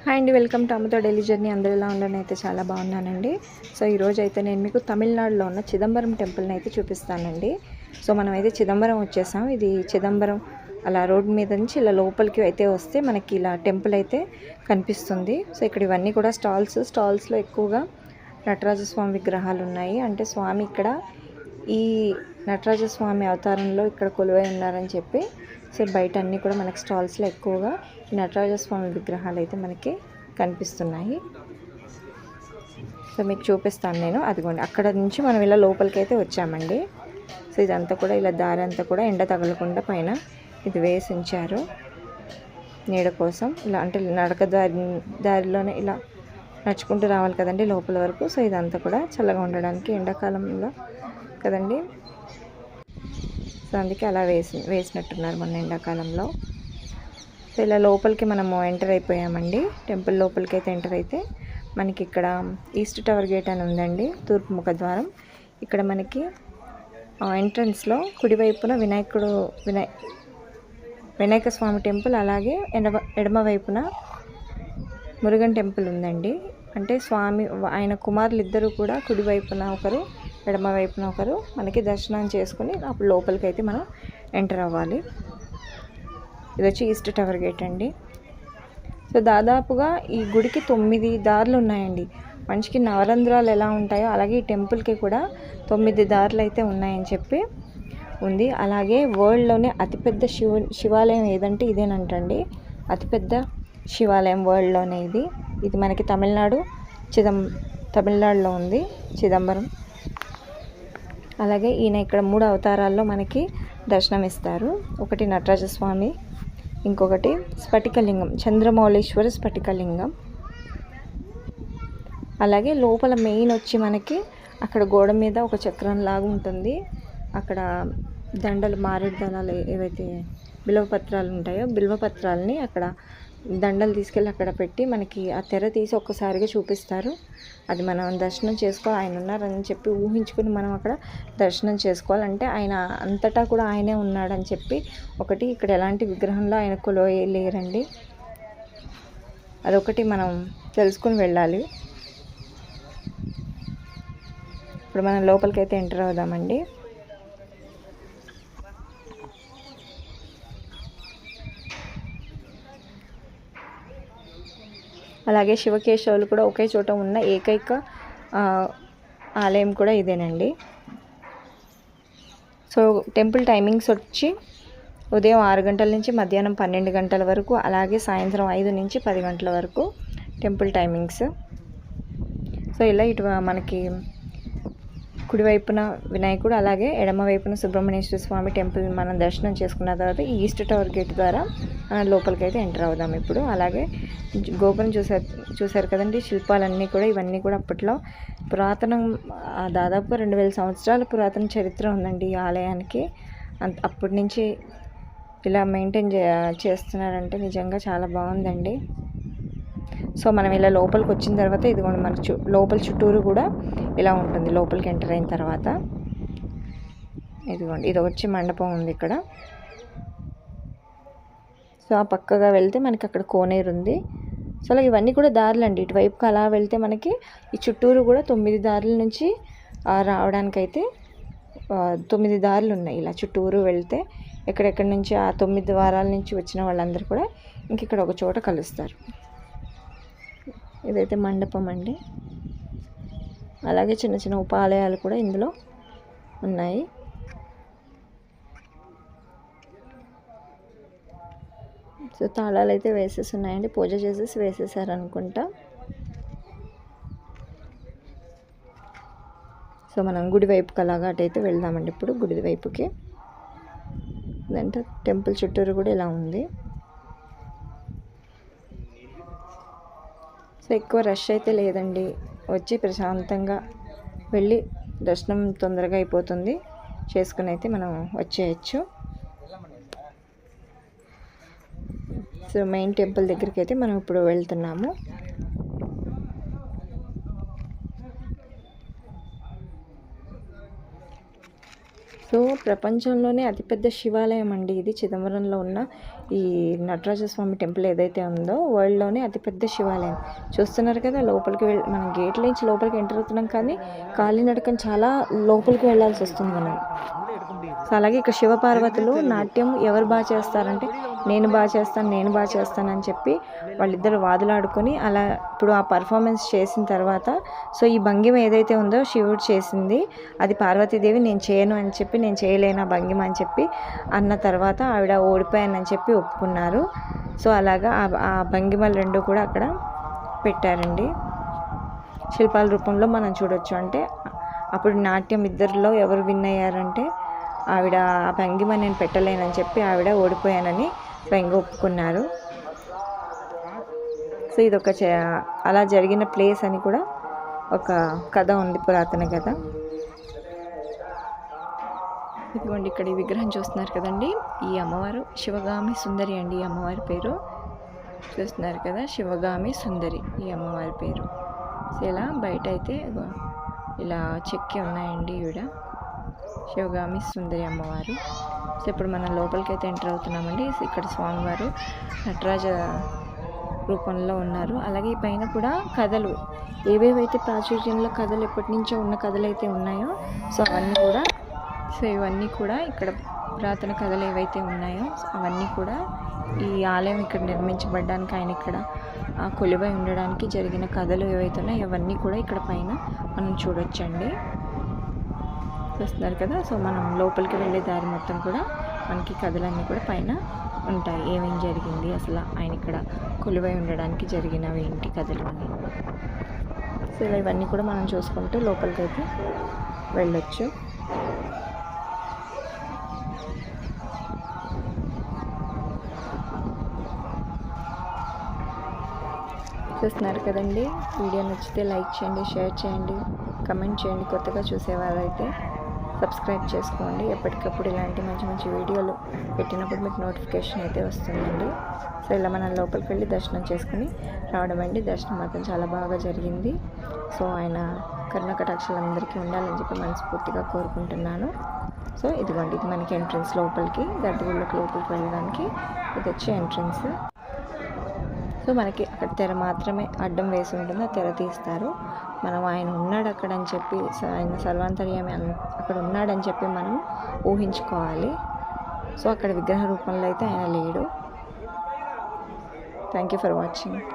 Hi అండి, welcome to Amrutha daily journey. అందరూ ఎలా ఉండని అయితే చాలా బాగున్నానండి. సో ఈరోజు అయితే నేను మీకు తమిళనాడులో ఉన్న చిదంబరం టెంపుల్ని అయితే చూపిస్తానండి. సో మనమైతే చిదంబరం వచ్చేసాం. ఇది చిదంబరం అలా రోడ్డు మీద నుంచి ఇలా లోపలికి అయితే వస్తే మనకి ఇలా టెంపుల్ అయితే కనిపిస్తుంది. సో ఇక్కడ ఇవన్నీ కూడా స్టాల్స్లో ఎక్కువగా నటరాజస్వామి విగ్రహాలు ఉన్నాయి. అంటే స్వామి ఇక్కడ ఈ నటరాజస్వామి అవతారంలో ఇక్కడ కొలువై ఉన్నారని చెప్పి సో బయట అన్నీ కూడా మనకి స్టాల్స్లో ఎక్కువగా ఈ నటరాజస్వామి విగ్రహాలు అయితే మనకి కనిపిస్తున్నాయి. సో మీకు చూపిస్తాను నేను. అదిగోండి, అక్కడ నుంచి మనం ఇలా లోపలికి అయితే వచ్చామండి. సో ఇదంతా కూడా ఇలా దారి అంతా కూడా ఎండ తగలకుండా పైన ఇది వేసి ఉంచారు నీడ కోసం. ఇలా అంటే నడక దారిలోనే ఇలా నడుచుకుంటూ రావాలి కదండి లోపల వరకు. సో ఇదంతా కూడా చల్లగా ఉండడానికి ఎండాకాలంలో కదండి, సో అందుకే అలా వేసినట్టున్నారు మన ఎండాకాలంలో. సో ఇలా లోపలికి మనము ఎంటర్ అయిపోయామండి. టెంపుల్ లోపలికి అయితే ఎంటర్ అయితే మనకి ఇక్కడ ఈస్ట్ టవర్ గేట్ అని ఉందండి, తూర్పు ముఖద్వారం. ఇక్కడ మనకి ఎంట్రన్స్లో కుడివైపున వినాయక స్వామి టెంపుల్, అలాగే ఎడమ వైపున మురుగన్ టెంపుల్ ఉందండి. అంటే స్వామి ఆయన కుమారులు ఇద్దరు కూడా కుడివైపున ఒకరు, ఎడమ వైపున ఒకరు మనకి దర్శనం చేసుకుని అప్పుడు లోపలికి అయితే మనం ఎంటర్ అవ్వాలి. ఇది వచ్చి ఈస్ట్ టవర్ గేట్ అండి. సో దాదాపుగా ఈ గుడికి 9 దారులు ఉన్నాయండి. మనిషికి నవరంధ్రాలు ఎలా ఉంటాయో అలాగే ఈ టెంపుల్కి కూడా 9 దారులు అయితే ఉన్నాయని చెప్పి ఉంది. అలాగే వరల్డ్లోనే అతిపెద్ద శివాలయం ఏదంటే ఇదేనంటండి. అతిపెద్ద శివాలయం వరల్డ్లోనే ఇది మనకి తమిళనాడులో ఉంది, చిదంబరం. అలాగే ఈయన ఇక్కడ 3 అవతారాల్లో మనకి దర్శనం ఇస్తారు. ఒకటి నటరాజస్వామి, ఇంకొకటి స్ఫటికలింగం, చంద్రమౌళీశ్వర స్ఫటికలింగం. అలాగే లోపల మెయిన్ వచ్చి మనకి అక్కడ గోడ మీద ఒక చక్రం లాగా ఉంటుంది. అక్కడ దండలు, మారేడు దళాలు ఏవైతే బిల్వపత్రాలు ఉంటాయో బిల్వపత్రాలని అక్కడ దండలు తీసుకెళ్ళి అక్కడ పెట్టి మనకి ఆ తెర తీసి ఒక్కసారిగా చూపిస్తారు. అది మనం దర్శనం చేసుకోవాలి. ఆయన ఉన్నారని చెప్పి ఊహించుకుని మనం అక్కడ దర్శనం చేసుకోవాలంటే ఆయన అంతటా కూడా ఆయనే ఉన్నాడని చెప్పి ఒకటి. ఇక్కడ ఎలాంటి విగ్రహంలో ఆయన కొలువలేరండి, అదొకటి మనం తెలుసుకుని వెళ్ళాలి. ఇప్పుడు మనం లోపలికైతే ఎంటర్ అవుదామండి. అలాగే శివకేశవులు కూడా ఒకే చోట ఉన్న ఏకైక ఆలయం కూడా ఇదేనండి. సో టెంపుల్ టైమింగ్స్ వచ్చి ఉదయం 6 గంటల నుంచి మధ్యాహ్నం 12 గంటల వరకు, అలాగే సాయంత్రం 5 నుంచి 10 గంటల వరకు టెంపుల్ టైమింగ్స్. సో ఇలా ఇటు మనకి కుడివైపున వినాయకుడు, అలాగే ఎడమ వైపున సుబ్రహ్మణ్యేశ్వర స్వామి టెంపుల్ మనం దర్శనం చేసుకున్న తర్వాత ఈ ఈస్ట్ టవర్ గేట్ ద్వారా మనం లోపలికి అయితే ఎంటర్ అవుదాం ఇప్పుడు. అలాగే గోపురం చూసారు కదండి, శిల్పాలన్నీ కూడా ఇవన్నీ కూడా అప్పట్లో పురాతనం, దాదాపు 2000 సంవత్సరాల పురాతన చరిత్ర ఉందండి ఈ ఆలయానికి. అప్పటి నుంచి ఇలా మెయింటైన్ చేస్తున్నారంటే నిజంగా చాలా బాగుందండి. సో మనం ఇలా లోపలికి వచ్చిన తర్వాత ఇదిగోండి మనకు లోపల చుట్టూరు కూడా ఇలా ఉంటుంది. లోపలికి ఎంటర్ అయిన తర్వాత ఇదిగోండి ఇది వచ్చి మండపం ఉంది ఇక్కడ. సో ఆ పక్కగా వెళ్తే మనకి అక్కడ కోనేరు ఉంది. సో అలాగే ఇవన్నీ కూడా దారులు అండి. ఇటువైపుకి అలా వెళ్తే మనకి ఈ చుట్టూరు కూడా 9 దారుల నుంచి రావడానికైతే 9 దారులు ఉన్నాయి. ఇలా చుట్టూరు వెళ్తే ఎక్కడెక్కడి నుంచి ఆ 9 ద్వారాల నుంచి వచ్చిన వాళ్ళందరూ కూడా ఇంక ఇక్కడ ఒక చోట కలుస్తారు. ఇదైతే మండపం అండి. అలాగే చిన్న చిన్న ఉపాలయాలు కూడా ఇందులో ఉన్నాయి. సో తాళాలు అయితే వేసేసి ఉన్నాయండి, పూజ చేసేసి వేసేసారు అనుకుంటా. సో మనం గుడి వైపుకి అలాగా అటైతే వెళ్దామండి ఇప్పుడు. గుడి వైపుకి అంటే టెంపుల్ చుట్టూరు కూడా ఇలా ఉంది. సో ఎక్కువ రష్ అయితే లేదండి, వచ్చి ప్రశాంతంగా వెళ్ళి దర్శనం తొందరగా అయిపోతుంది, చేసుకుని అయితే మనం వచ్చేయచ్చు. సో మెయిన్ టెంపుల్ దగ్గరికి అయితే మనం ఇప్పుడు వెళ్తున్నాము. సో ప్రపంచంలోనే అతిపెద్ద శివాలయం అండి ఇది. చిదంబరంలో ఉన్న ఈ నటరాజ స్వామి టెంపుల్ ఏదైతే ఉందో వరల్డ్లోనే అతిపెద్ద శివాలయం. చూస్తున్నారు కదా, లోపలికి మనం గేట్ల నుంచి లోపలికి ఎంటర్ అవుతున్నాం, కానీ కాలినడకని చాలా లోపలికి వెళ్ళాల్సి వస్తుంది మనం. సో అలాగే ఇక్కడ శివపార్వతులు నాట్యం ఎవరు బాగా చేస్తారంటే నేను బాగా చేస్తాను అని చెప్పి వాళ్ళిద్దరు వాదులాడుకొని అలా ఇప్పుడు ఆ పర్ఫార్మెన్స్ చేసిన తర్వాత, సో ఈ భంగిమ ఏదైతే ఉందో శివుడు చేసింది, అది పార్వతీదేవి నేను చేయను అని చెప్పి, నేను చేయలేను ఆ భంగిమ అని చెప్పి అన్న తర్వాత ఆవిడ ఓడిపోయానని చెప్పి ఒప్పుకున్నారు. సో అలాగా ఆ భంగిమలు రెండు కూడా అక్కడ పెట్టారండి, శిల్పాల రూపంలో మనం చూడొచ్చు. అంటే అప్పుడు నాట్యం ఇద్దరిలో ఎవరు విన్ అయ్యారంటే ఆవిడ ఆ భంగిమ నేను పెట్టలేనని చెప్పి ఆవిడ ఓడిపోయానని స్వయంగా ఒప్పుకున్నారు. సో ఇదొక అలా జరిగిన ప్లేస్ అని కూడా ఒక కథ ఉంది, పురాతన కథ. ఇదిగోండి ఇక్కడ ఈ విగ్రహం చూస్తున్నారు కదండి, ఈ అమ్మవారు శివగామి సుందరి అండి. ఈ అమ్మవారి పేరు చూస్తున్నారు కదా, శివగామి సుందరి ఈ అమ్మవారి పేరు. సో ఇలా బయట అయితే ఇలా చెక్కి ఉన్నాయండి ఈవిడ శివగామి సుందరి అమ్మవారు. సో ఇప్పుడు మనం లోపలికి అయితే ఎంటర్ అవుతున్నామండి. ఇక్కడ స్వామివారు నటరాజ రూపంలో ఉన్నారు. అలాగే ఈ పైన కూడా కథలు ఏవేవైతే ప్రాచుర్యంలో కథలు ఎప్పటి నుంచో ఉన్న కథలు అయితే ఉన్నాయో సో ఇవన్నీ కూడా ఇక్కడ పురాతన కథలు ఏవైతే ఉన్నాయో అవన్నీ కూడా ఈ ఆలయం ఇక్కడ నిర్మించబడ్డానికి, ఆయన ఇక్కడ కొలువై ఉండడానికి జరిగిన కథలు ఏవైతే ఉన్నాయో అవన్నీ కూడా ఇక్కడ పైన మనం చూడొచ్చండి. చూస్తున్నారు కదా, సో మనం లోపలికి వెళ్ళే దారి మొత్తం కూడా మనకి కథలన్నీ కూడా పైన ఉంటాయి. ఏమేం జరిగింది అసలు ఆయన ఇక్కడ కొలువై ఉండడానికి జరిగినవి ఏంటి కథలు అని. సో ఇలా ఇవన్నీ కూడా మనం చూసుకుంటూ లోపలికి అయితే వెళ్ళొచ్చు. చూస్తున్నారు కదండి, వీడియో నచ్చితే లైక్ చేయండి, షేర్ చేయండి, కమెంట్ చేయండి. కొత్తగా చూసేవారైతే సబ్స్క్రైబ్ చేసుకోండి. ఎప్పటికప్పుడు ఇలాంటి మంచి మంచి వీడియోలు పెట్టినప్పుడు మీకు నోటిఫికేషన్ అయితే వస్తుందండి. సో ఇలా మనం లోపలికి వెళ్ళి దర్శనం చేసుకుని రావడం అండి. దర్శనం మాత్రం చాలా బాగా జరిగింది. సో ఆయన కరుణకటాక్షాలు అందరికీ ఉండాలని చెప్పి మనస్ఫూర్తిగా కోరుకుంటున్నాను. సో ఇదిగోండి, ఇది మనకి ఎంట్రన్స్ లోపలికి, గర్భగుడిలోకి లోపలికి వెళ్ళడానికి ఇది వచ్చి ఎంట్రన్స్. సో మనకి అక్కడ తెర మాత్రమే అడ్డం వేసి ఉంటుంది, ఆ తెర తీస్తారు. మనం ఆయన ఉన్నాడు అక్కడ అని చెప్పి, ఆయన సర్వాంతర్యామి అక్కడ ఉన్నాడని చెప్పి మనం ఊహించుకోవాలి. సో అక్కడ విగ్రహ రూపంలో అయితే ఆయన లేడు. Thank you for watching.